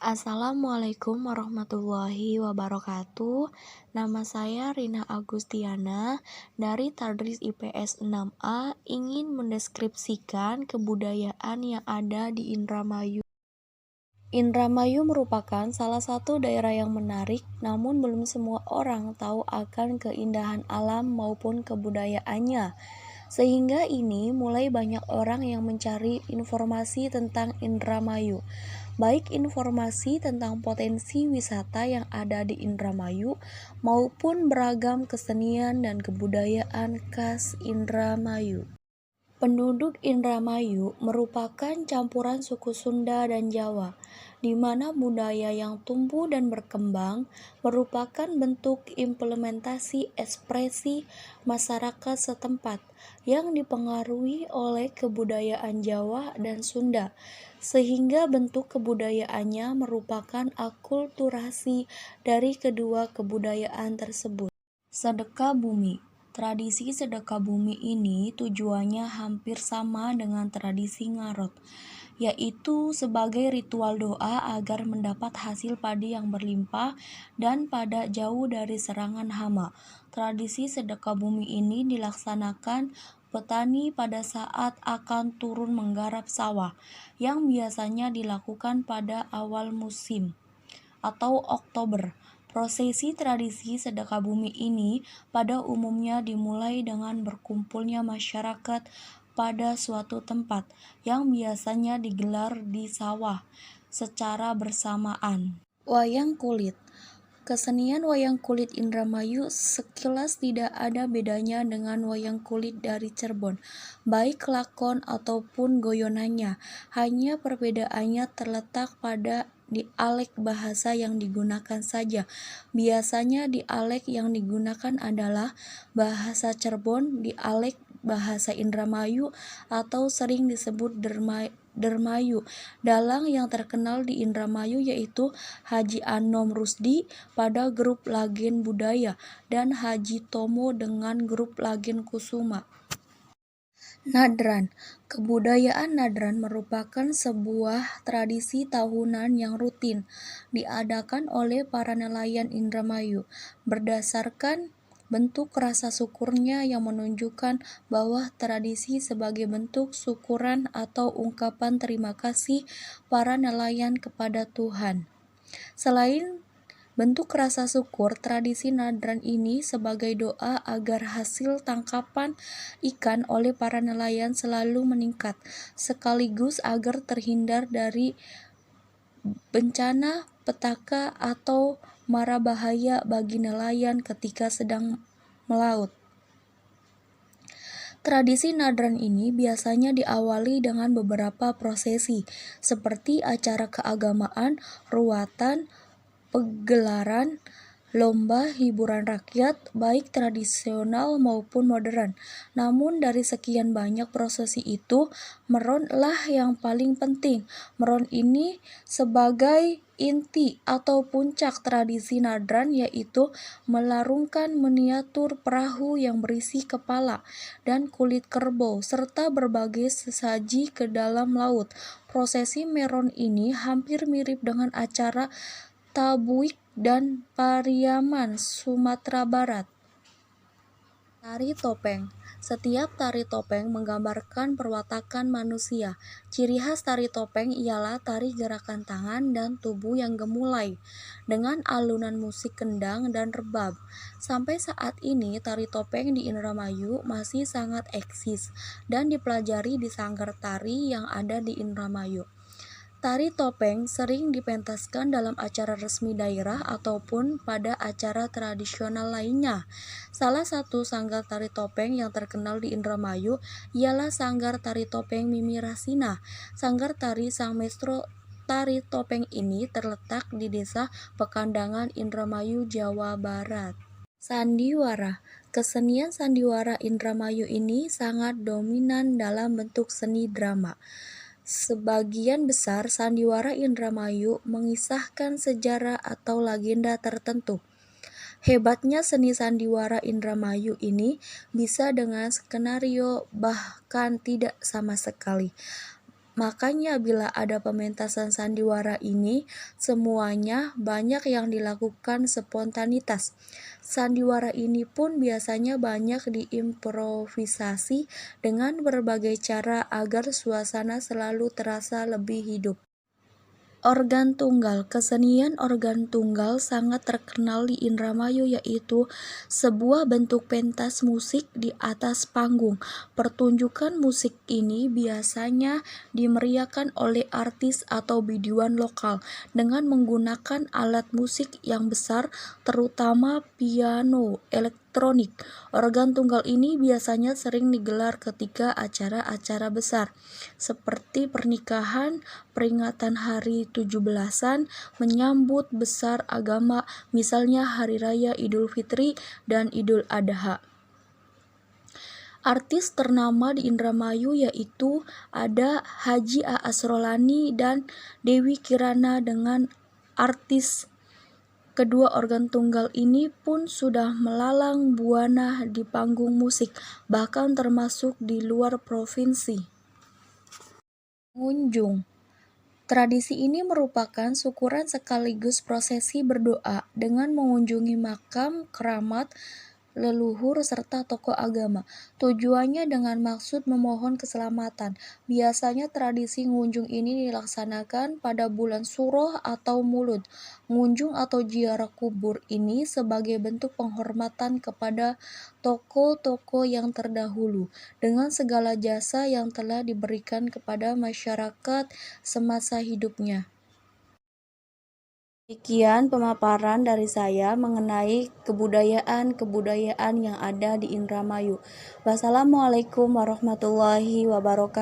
Assalamualaikum warahmatullahi wabarakatuh. Nama saya Rina Agustiana dari Tadris IPS 6A ingin mendeskripsikan kebudayaan yang ada di Indramayu. Indramayu merupakan salah satu daerah yang menarik, namun belum semua orang tahu akan keindahan alam maupun kebudayaannya. Sehingga ini mulai banyak orang yang mencari informasi tentang Indramayu, baik informasi tentang potensi wisata yang ada di Indramayu maupun beragam kesenian dan kebudayaan khas Indramayu. Penduduk Indramayu merupakan campuran suku Sunda dan Jawa, di mana budaya yang tumbuh dan berkembang merupakan bentuk implementasi ekspresi masyarakat setempat yang dipengaruhi oleh kebudayaan Jawa dan Sunda, sehingga bentuk kebudayaannya merupakan akulturasi dari kedua kebudayaan tersebut. Sedekah bumi. Tradisi sedekah bumi ini tujuannya hampir sama dengan tradisi ngarot, yaitu sebagai ritual doa agar mendapat hasil padi yang berlimpah dan pada jauh dari serangan hama. Tradisi sedekah bumi ini dilaksanakan petani pada saat akan turun menggarap sawah, yang biasanya dilakukan pada awal musim atau Oktober. Prosesi tradisi sedekah bumi ini pada umumnya dimulai dengan berkumpulnya masyarakat pada suatu tempat yang biasanya digelar di sawah secara bersamaan. Wayang kulit. Kesenian wayang kulit Indramayu sekilas tidak ada bedanya dengan wayang kulit dari Cirebon, baik lakon ataupun goyonannya. Hanya perbedaannya terletak pada dialek bahasa yang digunakan saja. Biasanya dialek yang digunakan adalah bahasa Cirebon, dialek bahasa Indramayu, atau sering disebut Dermayu. Dalang yang terkenal di Indramayu yaitu Haji Anom Rusdi pada grup Lagen Budaya dan Haji Tomo dengan grup Lagen Kusuma. Nadran. Kebudayaan Nadran merupakan sebuah tradisi tahunan yang rutin diadakan oleh para nelayan Indramayu berdasarkan bentuk rasa syukurnya yang menunjukkan bahwa tradisi sebagai bentuk syukuran atau ungkapan terima kasih para nelayan kepada Tuhan. Selain bentuk rasa syukur, tradisi nadran ini sebagai doa agar hasil tangkapan ikan oleh para nelayan selalu meningkat, sekaligus agar terhindar dari bencana petaka atau mara bahaya bagi nelayan ketika sedang melaut. Tradisi nadran ini biasanya diawali dengan beberapa prosesi, seperti acara keagamaan, ruatan, pegelaran, lomba, hiburan rakyat, baik tradisional maupun modern. Namun dari sekian banyak prosesi itu, meronlah yang paling penting. Meron ini sebagai inti atau puncak tradisi nadran, yaitu melarungkan miniatur perahu yang berisi kepala dan kulit kerbau serta berbagai sesaji ke dalam laut. Prosesi meron ini hampir mirip dengan acara Tabuik dan Pariaman, Sumatera Barat. Tari topeng. Setiap tari topeng menggambarkan perwatakan manusia. Ciri khas tari topeng ialah tari gerakan tangan dan tubuh yang gemulai dengan alunan musik kendang dan rebab. Sampai saat ini tari topeng di Indramayu masih sangat eksis dan dipelajari di sanggar tari yang ada di Indramayu. Tari topeng sering dipentaskan dalam acara resmi daerah ataupun pada acara tradisional lainnya. Salah satu sanggar tari topeng yang terkenal di Indramayu ialah Sanggar Tari Topeng Mimi Rasina. Sanggar tari Sang Maestro tari topeng ini terletak di Desa Pekandangan, Indramayu, Jawa Barat. Sandiwara. Kesenian sandiwara Indramayu ini sangat dominan dalam bentuk seni drama. Sebagian besar sandiwara Indramayu mengisahkan sejarah atau legenda tertentu. Hebatnya seni sandiwara Indramayu ini bisa dengan skenario bahkan tidak sama sekali. Makanya bila ada pementasan sandiwara ini, semuanya banyak yang dilakukan spontanitas. Sandiwara ini pun biasanya banyak diimprovisasi dengan berbagai cara agar suasana selalu terasa lebih hidup. Organ tunggal. Kesenian organ tunggal sangat terkenal di Indramayu, yaitu sebuah bentuk pentas musik di atas panggung. Pertunjukan musik ini biasanya dimeriahkan oleh artis atau biduan lokal dengan menggunakan alat musik yang besar, terutama piano elektronik. Organ tunggal ini biasanya sering digelar ketika acara-acara besar seperti pernikahan, peringatan hari 17-an, menyambut besar agama, misalnya Hari Raya Idul Fitri dan Idul Adha. Artis ternama di Indramayu yaitu ada Haji Aas Rolani dan Dewi Kirana. Dengan artis kedua organ tunggal ini pun sudah melalang buana di panggung musik, bahkan termasuk di luar provinsi. Mengunjung. Tradisi ini merupakan syukuran sekaligus prosesi berdoa dengan mengunjungi makam, keramat, leluhur, serta tokoh agama. Tujuannya dengan maksud memohon keselamatan. Biasanya tradisi ngunjung ini dilaksanakan pada bulan Suro atau Mulud. Ngunjung atau ziarah kubur ini sebagai bentuk penghormatan kepada tokoh-tokoh yang terdahulu dengan segala jasa yang telah diberikan kepada masyarakat semasa hidupnya. Demikian pemaparan dari saya mengenai kebudayaan-kebudayaan yang ada di Indramayu. Wassalamualaikum warahmatullahi wabarakatuh.